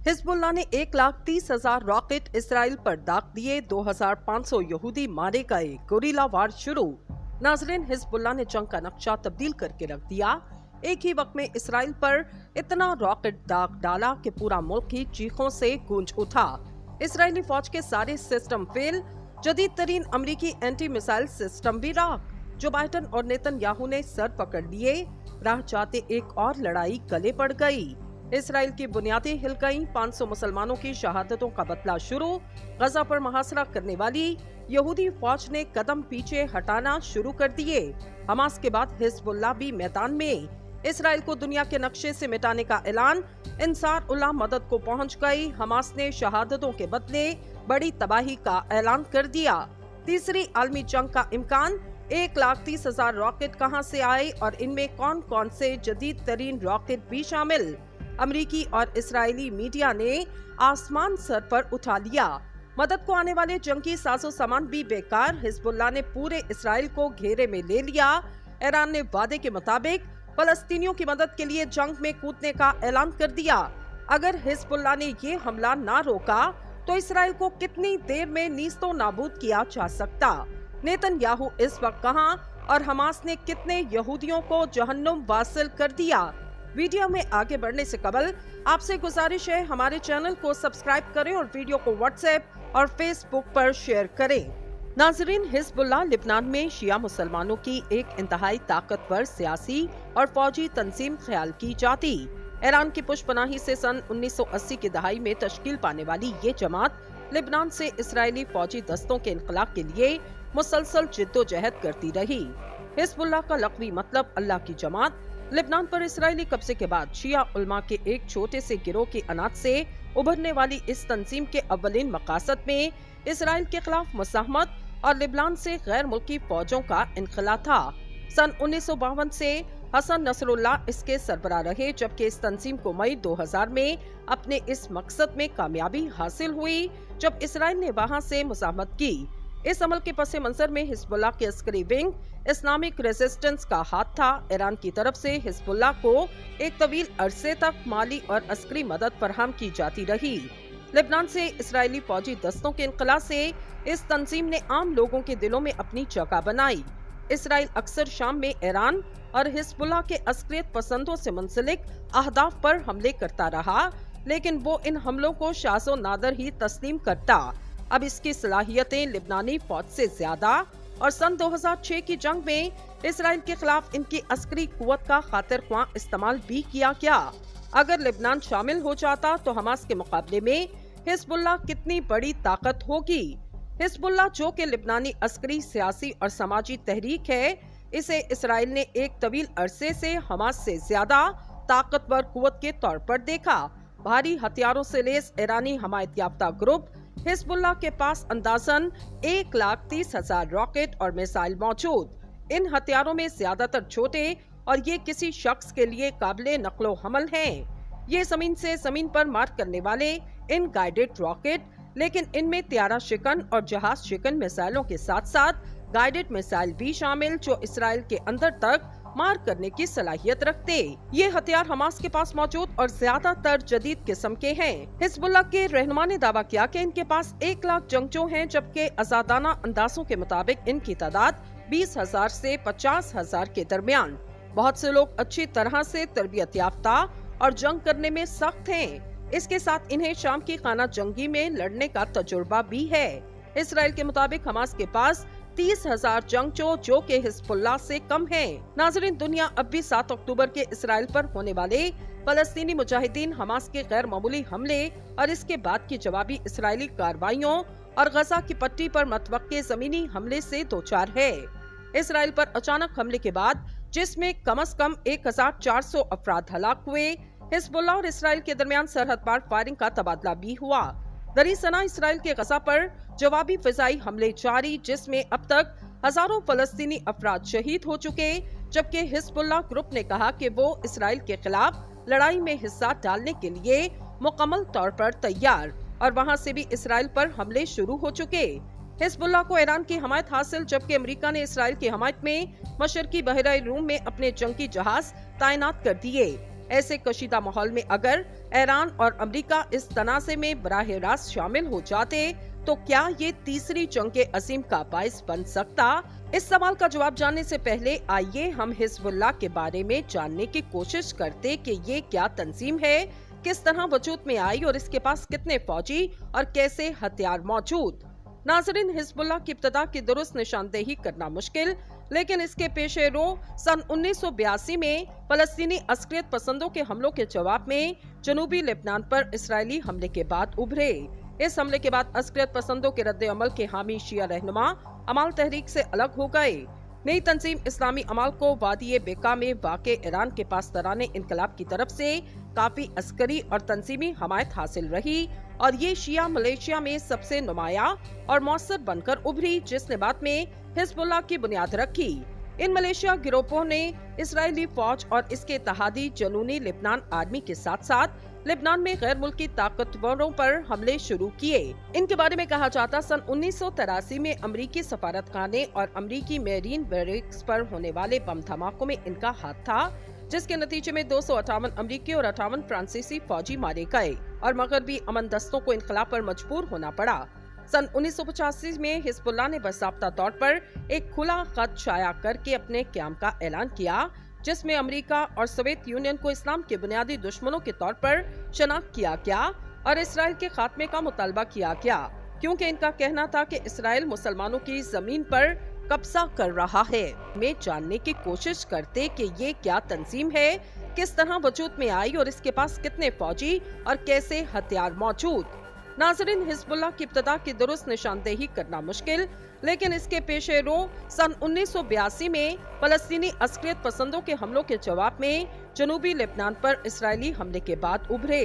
Hezbollah ने 1,30,000 rocket Israel पर दाग दिए, 2,500 यहूदी मारे गए, गोरिल्ला वार शुरू। नाजरीन, हिजबुल्लाह ने जंग का नक्शा तब्दील करके रख दिया। एक ही वक्त में इसराइल पर इतना रॉकेट दाग डाला कि पूरा मुल्क ही चीखों से गूंज उठा। इसराइली फौज के सारे सिस्टम फेल, जदीद तरीन अमरीकी एंटी मिसाइल सिस्टम भी राख। जो बाइडन और नेतन्याहू ने सर पकड़ लिए, राह जाते एक और लड़ाई गले पड़ गई। इसराइल की बुनियादें हिल गईं, 500 मुसलमानों की शहादतों का बदला शुरू। गजा पर मुहासरा करने वाली यहूदी फौज ने कदम पीछे हटाना शुरू कर दिए। हमास के बाद हिजबुल्लाह भी मैदान में। इसराइल को दुनिया के नक्शे से मिटाने का ऐलान, इंसार उल्लाह मदद को पहुंच गई। हमास ने शहादतों के बदले बड़ी तबाही का ऐलान कर दिया। तीसरी आलमी जंग का इम्कान, 1,30,000 रॉकेट कहां से आए और इनमें कौन कौन से जदीद तरीन रॉकेट भी शामिल। अमरीकी और इस्राएली मीडिया ने आसमान सर पर उठा लिया। मदद को आने वाले जंगी साजो सामान भी बेकार। हिजबुल्लाह ने पूरे इसराइल को घेरे में ले लिया। ईरान ने वादे के मुताबिक फलस्तीनियों की मदद के लिए जंग में कूदने का ऐलान कर दिया। अगर हिजबुल्लाह ने ये हमला ना रोका तो इसराइल को कितनी देर में नीस्तो नाबूद किया जा सकता। नेतन्याहू इस वक्त कहां और हमास ने कितने यहूदियों को जहन्नुम वासिल कर दिया। वीडियो में आगे बढ़ने से कबल आपसे गुजारिश है, हमारे चैनल को सब्सक्राइब करें और वीडियो को व्हाट्सएप और फेसबुक पर शेयर करें। नाजरीन, हिजबुल्लाह लिबनान में शिया मुसलमानों की एक इंतहाई ताकतवर सियासी और फौजी तंजीम ख्याल की जाती। ईरान की पुष्पनाही से सन 1980 की दहाई में तश्कील पाने वाली ये जमात लिबनान से इसराइली फौजी दस्तों के इनकलाब के लिए मुसलसल जिद्दोजहद करती रही। हिजबुल्लाह का लक़वी मतलब अल्लाह की जमात। लिबनान पर इसराइली कब्जे के बाद शिया उलमा के एक छोटे से गिरोह की अनाज से उभरने वाली इस तंजीम के अव्वलीन मकासद में इसराइल के खिलाफ मुज़ाहमत और लिबनान से गैर मुल्की फौजों का इनखला था। सन 1952 से हसन नसरुल्लाह इसके सरबराह रहे, जबकि इस तंजीम को मई 2000 में अपने इस मकसद में कामयाबी हासिल हुई जब इसराइल ने वहां से मुज़ाहमत की। इस अमल के पस मंजर में हिजबुल्लाह के अस्करी विंग इस्लामिक रेजिस्टेंस का हाथ था। ईरान की तरफ से हिजबुल्लाह को एक तवील अरसे तक माली और अस्करी मदद फराहम की जाती रही। लिबनान से इसराइली फौजी दस्तों के इनकला से इस तंजीम ने आम लोगों के दिलों में अपनी जगह बनाई। इसराइल अक्सर शाम में ईरान और हिजबुल्लाह के अस्करियत पसंदों से मुंसलिक अहदाफ पर हमले करता रहा, लेकिन वो इन हमलों को शाज़ो नादर ही तस्लीम करता। अब इसकी सलाहियतें लिबनानी फौज से ज्यादा, और सन 2006 की जंग में इसराइल के खिलाफ इनकी अस्करी कुव्वत का खातिर ख्वाह इस्तेमाल भी किया गया। अगर लिबनान शामिल हो जाता तो हमास के मुकाबले में हिजबुल्लाह कितनी बड़ी ताकत होगी। हिजबुल्लाह जो कि लिबनानी अस्करी, सियासी और समाजी तहरीक है, इसे इसराइल ने एक तवील अरसे से हमास से ज्यादा ताकतवर कुव्वत के तौर पर देखा। भारी हथियारों से लैस ईरानी हमायत याफ्ता ग्रुप हिजबुल्लाह के पास अंदाजन 1,30,000 रॉकेट और मिसाइल मौजूद। इन हथियारों में ज्यादातर छोटे और ये किसी शख्स के लिए काबिले नक्लो हमल हैं। ये जमीन से जमीन पर मार करने वाले इन गाइडेड रॉकेट, लेकिन इनमें त्यारा शिकन और जहाज शिकन मिसाइलों के साथ साथ गाइडेड मिसाइल भी शामिल, जो इसराइल के अंदर तक मार करने की सलाहियत रखते। ये हथियार हमास के पास मौजूद और ज्यादातर जदीद किस्म के हैं। हिजबुल्लाह के रहनुमा ने दावा किया कि इनके पास 1 लाख जंगजू हैं, जबकि आजादाना अंदाजों के मुताबिक इनकी तादाद 20,000 से 50,000 के दरमियान। बहुत से लोग अच्छी तरह से तरबियत याफ्ता और जंग करने में सख्त हैं। इसके साथ इन्हें शाम की खाना जंगी में लड़ने का तजुर्बा भी है। इसराइल के मुताबिक हमास के पास 30,000 जंगजू, जो कि हिजबुल्लाह से कम है। नाजरीन, दुनिया अब भी 7 अक्टूबर के इसराइल पर होने वाले फलस्तीनी मुजाहिदीन हमास के गैर मामूली हमले और इसके बाद की जवाबी इसराइली कार्रवाइयों और गजा की पट्टी पर मतवक्के जमीनी हमले से दोचार है। इसराइल पर अचानक हमले के बाद, जिसमें कम से कम 1,400 अफराद हलाक हुए, हिजबुल्लाह और इसराइल के दरमियान सरहद पार फायरिंग का तबादला भी हुआ। दरीसना इसराइल के गजा पर जवाबी फिजाई हमले जारी, जिसमें अब तक हजारों फलस्तीनी अफराद शहीद हो चुके, जबकि हिजबुल्लाह ग्रुप ने कहा कि वो इसराइल के खिलाफ लड़ाई में हिस्सा डालने के लिए मुकम्मल तौर पर तैयार, और वहां से भी इसराइल पर हमले शुरू हो चुके। हिजबुल्लाह को ईरान की हमायत हासिल, जबकि अमेरिका ने इसराइल की हमायत में मशरकी बहरा रूम में अपने जंगी जहाज तैनात कर दिए। ऐसे कशीदा माहौल में अगर ईरान और अमेरिका इस तनाज़े में बराह रास्त शामिल हो जाते तो क्या ये तीसरी जंग अजीम का बाइस बन सकता? इस सवाल का जवाब जानने से पहले आइए हम हिजबुल्लाह के बारे में जानने की कोशिश करते कि ये क्या तंजीम है, किस तरह वजूद में आई और इसके पास कितने फौजी और कैसे हथियार मौजूद। नाज़रीन, हिजबुल्लाह की इब्तिदा की दुरुस्त निशानदेही करना मुश्किल, लेकिन इसके पेशे रो सन 1982 में फलस्तीनी अस्करियत पसंदों के हमलों के जवाब में जनूबी लेबनान पर इसराइली हमले के बाद उभरे। इस हमले के बाद अस्करियत पसंदों के रद्द अमल के हामी शिया रहनुमा अमाल तहरीक से अलग हो गए। नई तंजीम इस्लामी अमाल को वादी बेका में वाक़े ईरान के पासदाराने इनकलाब की तरफ से काफी अस्करी और तंजीमी हमायत हासिल रही और ये शिया मलेशिया में सबसे नुमाया और मौसर बनकर उभरी, जिसने बाद में हिजबुल्लाह की बुनियाद रखी। इन मलेशिया गिरोहों ने इसराइली फौज और इसके इत्तेहादी जनूनी लेबनान आर्मी के साथ साथ लेबनान में गैर मुल्की ताकतवरों पर हमले शुरू किए। इनके बारे में कहा जाता सन 1983 में अमरीकी सफारतखाने और अमरीकी मेरीन बैरक्स पर होने वाले बम धमाकों में इनका हाथ था, जिसके नतीजे में 258 अमरीकी और 58 फ्रांसीसी फौजी मारे गए और मगरबी अमन दस्तों को इनकलाब पर मजबूर होना पड़ा। सन 1985 में हिजबुल्लाह ने बाकायदा तौर पर एक खुला खत शाया करके अपने क़याम का ऐलान किया, जिसमें अमेरिका और सोवियत यूनियन को इस्लाम के बुनियादी दुश्मनों के तौर पर शनाख्त किया गया और इसराइल के खात्मे का मुतालबा किया गया, क्योंकि इनका कहना था कि इसराइल मुसलमानों की जमीन पर कब्जा कर रहा है। में जानने की कोशिश करते कि ये क्या तंजीम है, किस तरह वजूद में आई और इसके पास कितने फौजी और कैसे हथियार मौजूद। नाज़रीन, हिजबुल्लाह की इब्तिदा की दुरुस्त निशानदेही करना मुश्किल, लेकिन इसके पेशे रो सन 1982 में फलस्तीनी अस्करियत पसंदों के हमलों के जवाब में जनूबी लेबनान पर इसराइली हमले के बाद उभरे।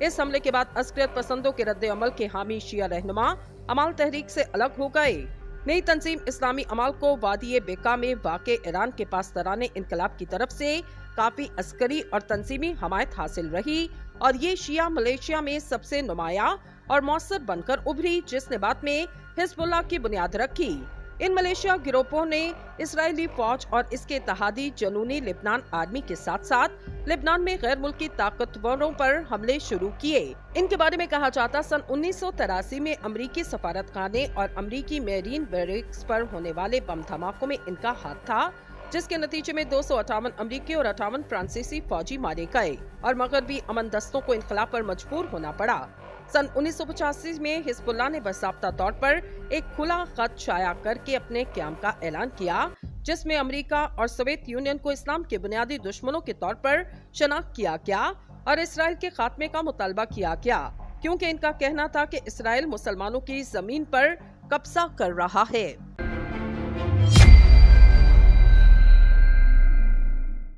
इस हमले के बाद अस्करियत पसंदों के रद्द अमल के हामी शिया रहनुमा अमाल तहरीक से अलग हो गए। नई तंजीम इस्लामी अमाल को वादी बेका में वाक़े ईरान के पासदाराने इनकलाब की तरफ से काफी अस्करी और तंजीमी हमायत हासिल रही और ये शिया मलेशिया में सबसे नुमाया और मौसर बनकर उभरी, जिसने बाद में हिजबुल्लाह की बुनियाद रखी। इन मलेशिया गिरोहों ने इसराइली फौज और इसके इत्तेहादी जनूनी लेबनान आर्मी के साथ साथ लेबनान में गैर मुल्की ताकतवरों पर हमले शुरू किए। इनके बारे में कहा जाता सन 1983 में अमरीकी सफारतखाने और अमरीकी मेरीन बैरक्स पर होने वाले बम धमाकों में इनका हाथ था, जिसके नतीजे में 258 अमरीकी और 58 फ्रांसीसी फौजी मारे गए और मगरबी अमन दस्तों को इनकलाब पर मजबूर होना पड़ा। सन 1985 में हिजबुल्लाह ने बाकायदा तौर पर एक खुला खत शाया करके अपने क़याम का ऐलान किया, जिसमें अमेरिका और सोवियत यूनियन को इस्लाम के बुनियादी दुश्मनों के तौर पर शनाख्त किया गया और इसराइल के खात्मे का मुतालबा किया गया, क्योंकि इनका कहना था कि इसराइल मुसलमानों की जमीन पर कब्जा कर रहा है।